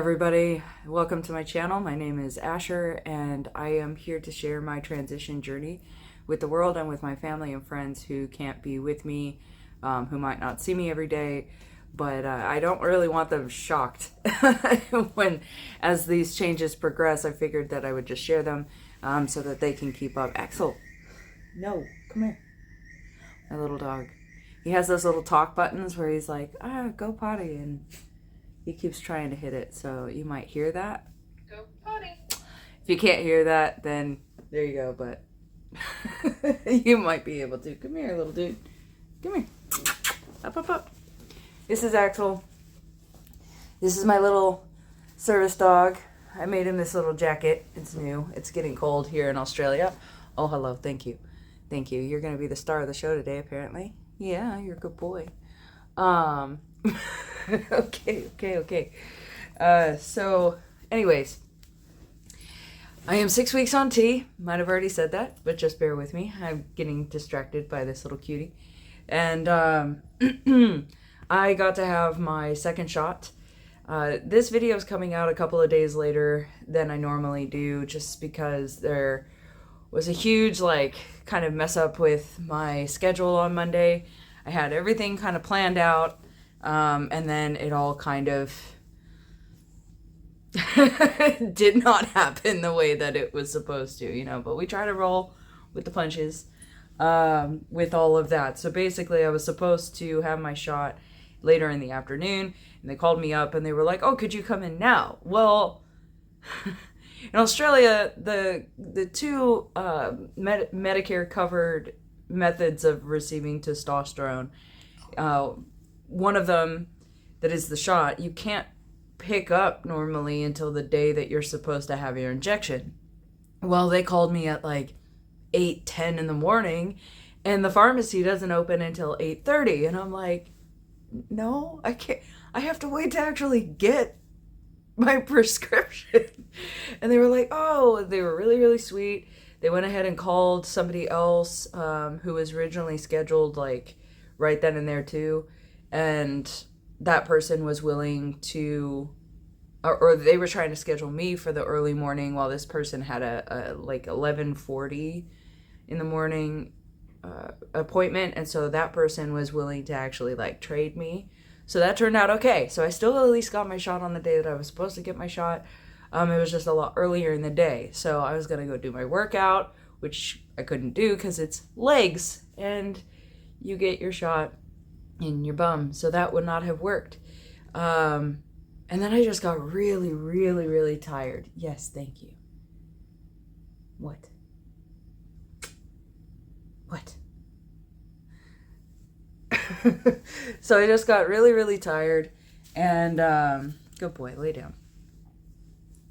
everybody, welcome to my channel. My name is Asher and I am here to share my transition journey with the world and with my family and friends who can't be with me, who might not see me every day, but I don't really want them shocked. As these changes progress, I figured that I would just share them so that they can keep up. Axel, no, come here. My little dog. He has those little talk buttons where he's like, go potty, and he keeps trying to hit it, so you might hear that. Go potty. If you can't hear that, then there you go, but you might be able to. Come here, little dude. Come here. Up, up, up. This is Axel. This is my little service dog. I made him this little jacket. It's new. It's getting cold here in Australia. Oh, hello. Thank you. Thank you. You're going to be the star of the show today, apparently. Yeah, you're a good boy. Okay. So anyways, I am 6 weeks on T. Might have already said that, but just bear with me. I'm getting distracted by this little cutie. And I got to have my second shot. This video is coming out a couple of days later than I normally do, just because there was a huge kind of mess up with my schedule on Monday. I had everything kind of planned out. And then it all kind of did not happen the way that it was supposed to, but we try to roll with the punches, with all of that. So basically I was supposed to have my shot later in the afternoon, and they called me up and they were like, oh, could you come in now? Well, in Australia, the two, Medicare covered methods of receiving testosterone, one of them, that is the shot, you can't pick up normally until the day that you're supposed to have your injection. Well, they called me at 8:10 in the morning, and the pharmacy doesn't open until 8:30, and I'm like, no, I can't. I have to wait to actually get my prescription. And they were like, oh, they were really, really sweet. They went ahead and called somebody else who was originally scheduled right then and there too. And that person was willing to, or they were trying to schedule me for the early morning, while this person had a 11:40 in the morning appointment. And so that person was willing to actually trade me. So that turned out okay. So I still at least got my shot on the day that I was supposed to get my shot. It was just a lot earlier in the day. So I was going to go do my workout, which I couldn't do because it's legs and you get your shot in your bum, so that would not have worked. And then I just got really, really, really tired. Yes, thank you. What? So I just got really, really tired, and good boy, lay down.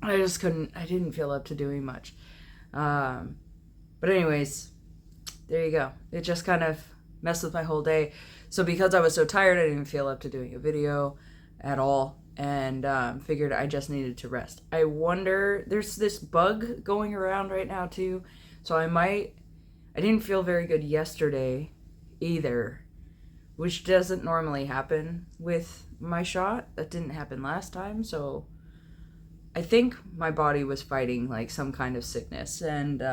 I didn't feel up to doing much. But anyways, there you go. It just kind of messed with my whole day. So because I was so tired, I didn't feel up to doing a video at all, and figured I just needed to rest. I wonder, there's this bug going around right now too, so I didn't feel very good yesterday either, which doesn't normally happen with my shot. That didn't happen last time, so I think my body was fighting some kind of sickness, and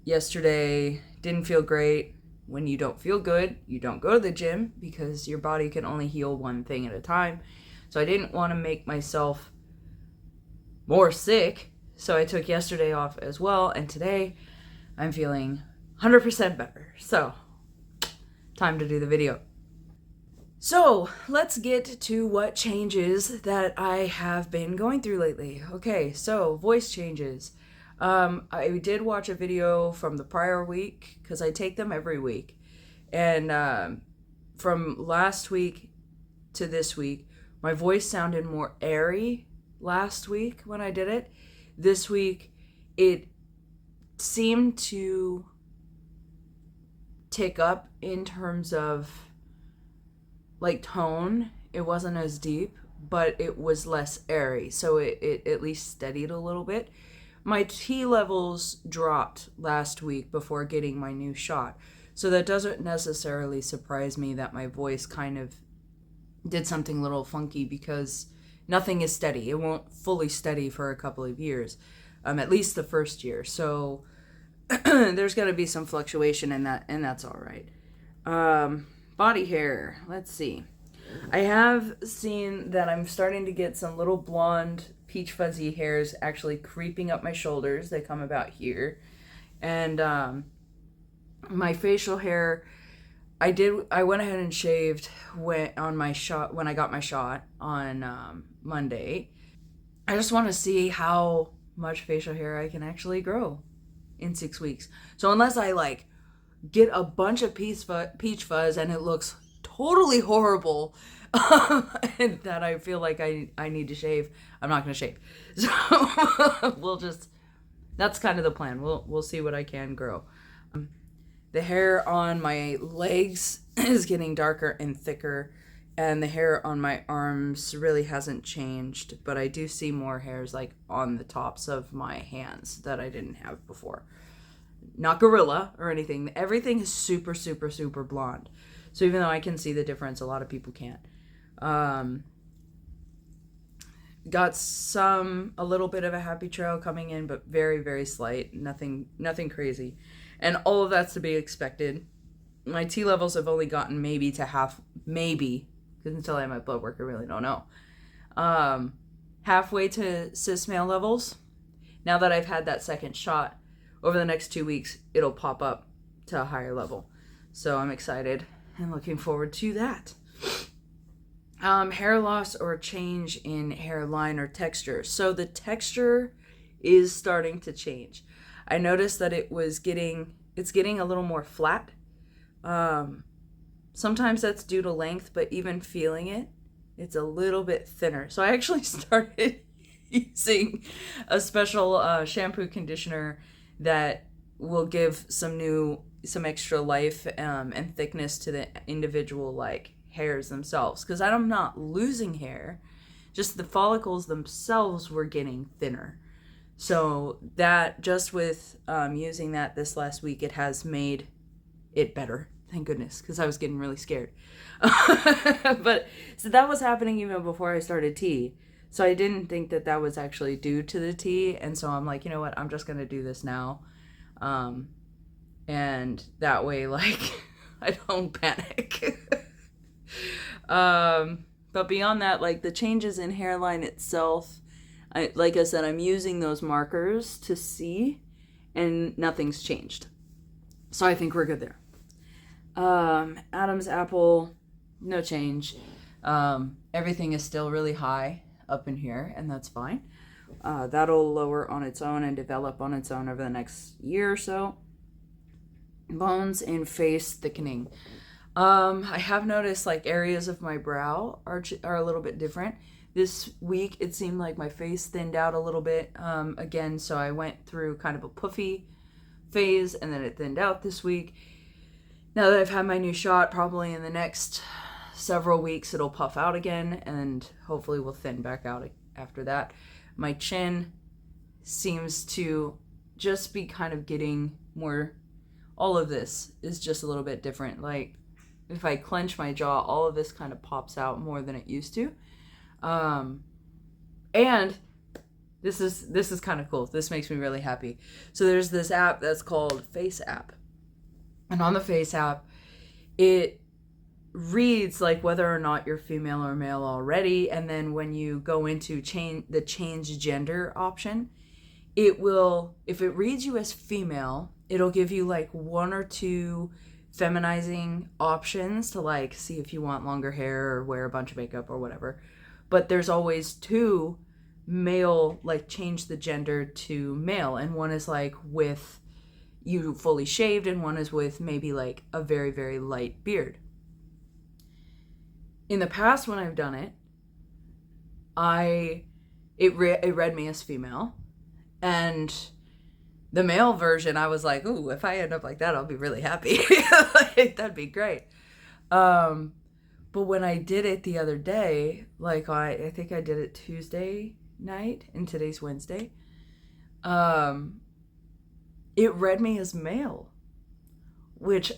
yesterday didn't feel great. When you don't feel good, you don't go to the gym because your body can only heal one thing at a time. So I didn't want to make myself more sick. So I took yesterday off as well. And today I'm feeling 100% better. So time to do the video. So let's get to what changes that I have been going through lately. Okay, so voice changes. I did watch a video from the prior week because I take them every week. And from last week to this week, my voice sounded more airy last week when I did it. This week, it seemed to tick up in terms of tone. It wasn't as deep, but it was less airy. So it at least steadied a little bit. My T levels dropped last week before getting my new shot. So that doesn't necessarily surprise me that my voice kind of did something a little funky, because nothing is steady. It won't fully steady for a couple of years, at least the first year. So there's going to be some fluctuation in that, and that's all right. Body hair. Let's see. I have seen that I'm starting to get some little blonde peach fuzzy hairs actually creeping up my shoulders. They come about here. And my facial hair, I went ahead and shaved when I got my shot on Monday. I just want to see how much facial hair I can actually grow in 6 weeks. So unless I like get a bunch of peach fuzz and it looks totally horrible, and that I feel like I need to shave, I'm not going to shave. So that's kind of the plan. We'll see what I can grow. The hair on my legs is getting darker and thicker, and the hair on my arms really hasn't changed, but I do see more hairs like on the tops of my hands that I didn't have before. Not gorilla or anything. Everything is super, super, super blonde. So even though I can see the difference, a lot of people can't. Got a little bit of a happy trail coming in, but very, very slight. Nothing crazy. And all of that's to be expected. My T levels have only gotten maybe to half, because until I have my blood work, I really don't know. Halfway to cis male levels. Now that I've had that second shot, over the next 2 weeks, it'll pop up to a higher level. So I'm excited and looking forward to that. Hair loss or change in hairline or texture. So the texture is starting to change. I noticed that it's getting a little more flat. Sometimes that's due to length, but even feeling it, it's a little bit thinner. So I actually started using a special shampoo conditioner that will give some extra life and thickness to the individual like hairs themselves, because I'm not losing hair, just the follicles themselves were getting thinner. So that just with using that this last week, it has made it better, thank goodness, because I was getting really scared. But so that was happening even before I started tea. So I didn't think that was actually due to the tea, and so I'm like, you know what, I'm just gonna do this now, and that way, like, I don't panic. But beyond that, like the changes in hairline itself, like I said, I'm using those markers to see, and nothing's changed. So I think we're good there. Adam's apple, no change. Everything is still really high up in here, and that's fine. That'll lower on its own and develop on its own over the next year or so. Bones and face thickening. I have noticed like areas of my brow are a little bit different. This week it seemed like my face thinned out a little bit again, so I went through kind of a puffy phase, and then it thinned out this week. Now that I've had my new shot, probably in the next several weeks it'll puff out again, and hopefully will thin back out after that. My chin seems to just be kind of getting more, all of this is just a little bit different. Like if I clench my jaw, all of this kind of pops out more than it used to. And this is kind of cool. This makes me really happy. So there's this app that's called Face App. And on the Face App, it reads like whether or not you're female or male already, and then when you go into change gender option, it will, if it reads you as female, it'll give you like one or two feminizing options to like see if you want longer hair or wear a bunch of makeup or whatever. But there's always two male, like change the gender to male, and one is like with you fully shaved, and one is with maybe like a very, very light beard. In the past when I've done it, it read me as female, and the male version, I was like, ooh, if I end up like that, I'll be really happy. Like, that'd be great. But when I did it the other day, like I think I did it Tuesday night, and today's Wednesday, it read me as male, which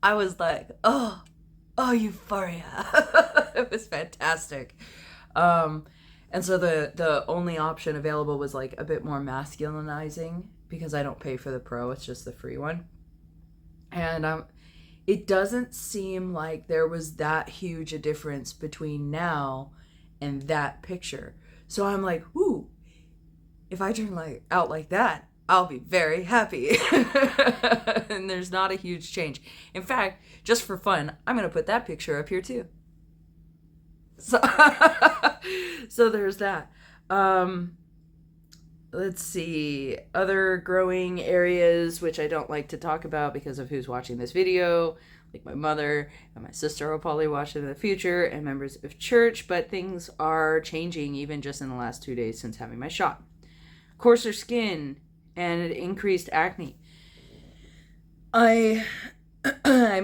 I was like, oh, euphoria. It was fantastic. And And so the only option available was like a bit more masculinizing because I don't pay for the pro, it's just the free one. And it doesn't seem like there was that huge a difference between now and that picture. So I'm like, ooh, if I turn like out like that, I'll be very happy. And there's not a huge change. In fact, just for fun, I'm going to put that picture up here too. So, so there's that. Let's see. Other growing areas, which I don't like to talk about because of who's watching this video. Like my mother and my sister will probably watch it in the future, and members of church, but things are changing even just in the last 2 days since having my shot. Coarser skin and increased acne. I've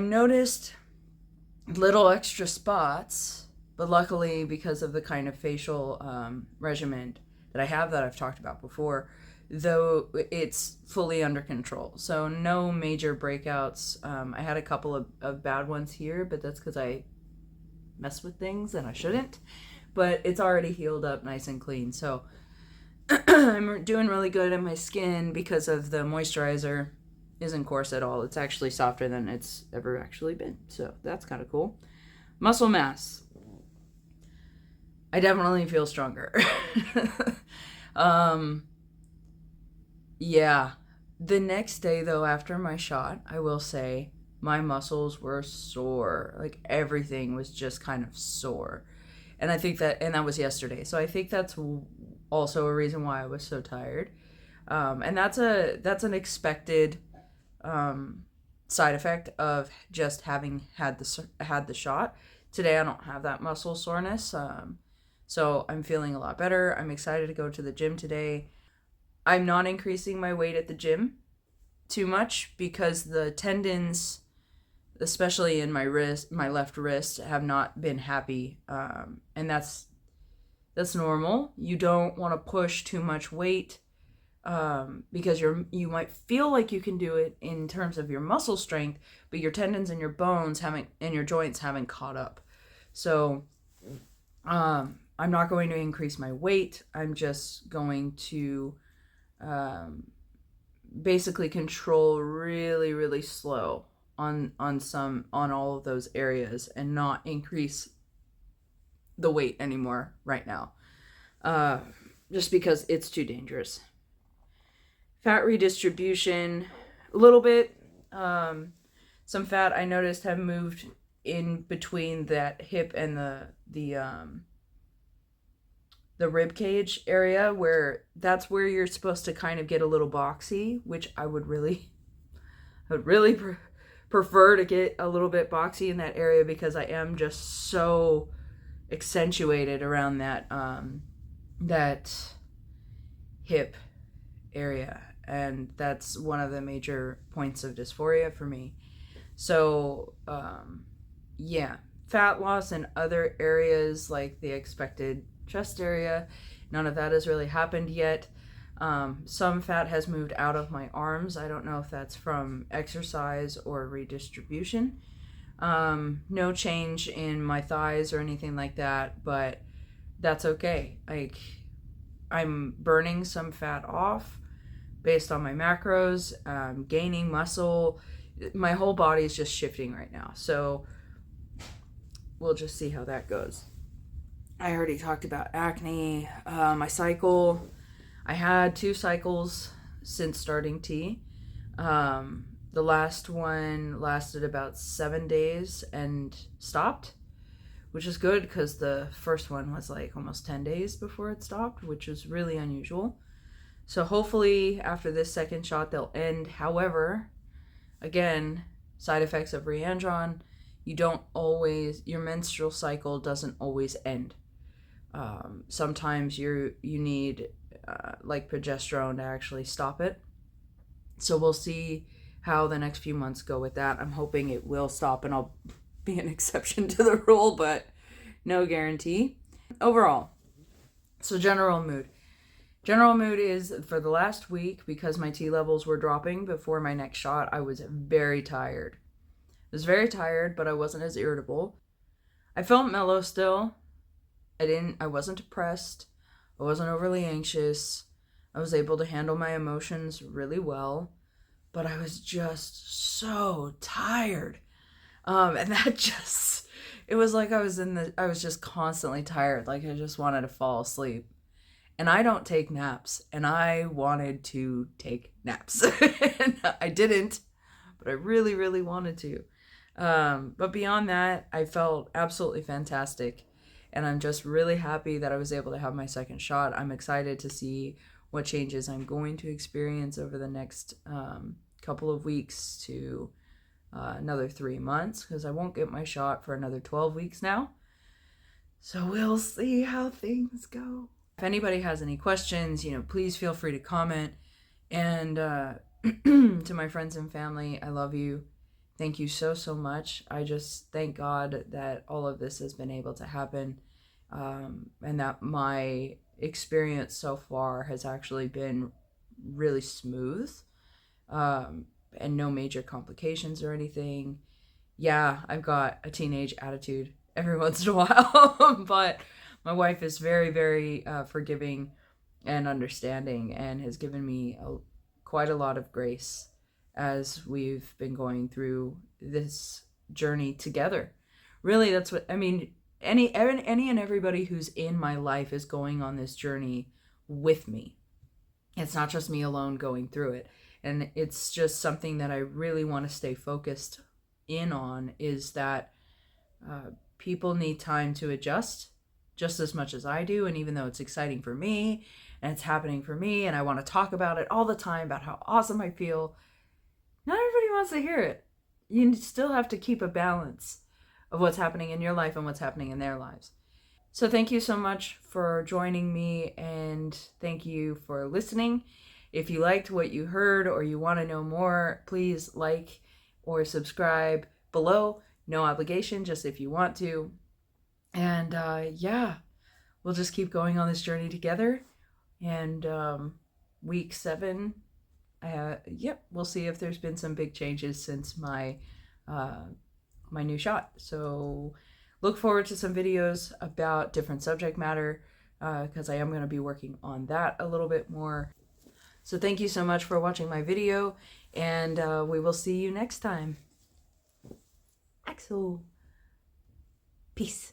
noticed little extra spots, but luckily because of the kind of facial regimen that I have that I've talked about before, though it's fully under control. So no major breakouts. I had a couple of bad ones here, but that's because I mess with things and I shouldn't. But it's already healed up nice and clean. So I'm doing really good on my skin because of the moisturizer. Isn't coarse at all. It's actually softer than it's ever actually been. So that's kind of cool. Muscle mass. I definitely feel stronger. Yeah. The next day, though, after my shot, I will say my muscles were sore. Like everything was just kind of sore. And I think that was yesterday. So I think that's also a reason why I was so tired. And that's an expected side effect of just having had the shot. Today I don't have that muscle soreness. So I'm feeling a lot better. I'm excited to go to the gym today. I'm not increasing my weight at the gym too much because the tendons, especially in my left wrist, have not been happy. And that's normal. You don't want to push too much weight because you might feel like you can do it in terms of your muscle strength, but your tendons and your bones and your joints haven't caught up. So I'm not going to increase my weight. I'm just going to basically control really, really slow on all of those areas and not increase the weight anymore right now. Just because it's too dangerous. Fat redistribution, a little bit. Some fat I noticed have moved in between that hip and the rib cage area, where that's where you're supposed to kind of get a little boxy, which I would really prefer to get a little bit boxy in that area because I am just so accentuated around that hip area, and that's one of the major points of dysphoria for me. So yeah, fat loss in other areas like the expected chest area, none of that has really happened yet. Some fat has moved out of my arms. I don't know if that's from exercise or redistribution. No change in my thighs or anything like that, but that's okay. Like, I'm burning some fat off based on my macros, gaining muscle. My whole body is just shifting right now. So we'll just see how that goes. I already talked about acne. My cycle, I had 2 cycles since starting T. The last one lasted about 7 days and stopped, which is good because the first one was like almost 10 days before it stopped, which was really unusual. So hopefully after this second shot, they'll end. However, again, side effects of Reandron, your menstrual cycle doesn't always end. Sometimes you need like progesterone to actually stop it. So we'll see how the next few months go with that. I'm hoping it will stop and I'll be an exception to the rule, but no guarantee. Overall, so general mood. General mood is for the last week, because my T levels were dropping before my next shot, I was very tired. I was very tired, but I wasn't as irritable. I felt mellow still. I wasn't depressed. I wasn't overly anxious. I was able to handle my emotions really well, but I was just so tired. And that just, it was like I was just constantly tired. Like I just wanted to fall asleep. And I don't take naps, and I wanted to take naps. And I didn't, but I really, really wanted to. But beyond that, I felt absolutely fantastic. And I'm just really happy that I was able to have my second shot. I'm excited to see what changes I'm going to experience over the next couple of weeks to another 3 months, because I won't get my shot for another 12 weeks now. So we'll see how things go. If anybody has any questions, please feel free to comment. And to my friends and family, I love you. Thank you so, so much. I just thank God that all of this has been able to happen, and that my experience so far has actually been really smooth, and no major complications or anything. Yeah, I've got a teenage attitude every once in a while, but my wife is very, very forgiving and understanding, and has given me quite a lot of grace as we've been going through this journey together. Really, that's what I mean. Any and everybody who's in my life is going on this journey with me. It's not just me alone going through it. And it's just something that I really want to stay focused in on, is that people need time to adjust just as much as I do. And even though it's exciting for me and it's happening for me and I want to talk about it all the time about how awesome I feel, not everybody wants to hear it. You still have to keep a balance of what's happening in your life and what's happening in their lives. So thank you so much for joining me, and thank you for listening. If you liked what you heard or you want to know more, please like or subscribe below. No obligation, just if you want to. And yeah, we'll just keep going on this journey together. And week 7, we'll see if there's been some big changes since my my new shot. So look forward to some videos about different subject matter, because I am going to be working on that a little bit more. So thank you so much for watching my video, and we will see you next time. Axel. Peace.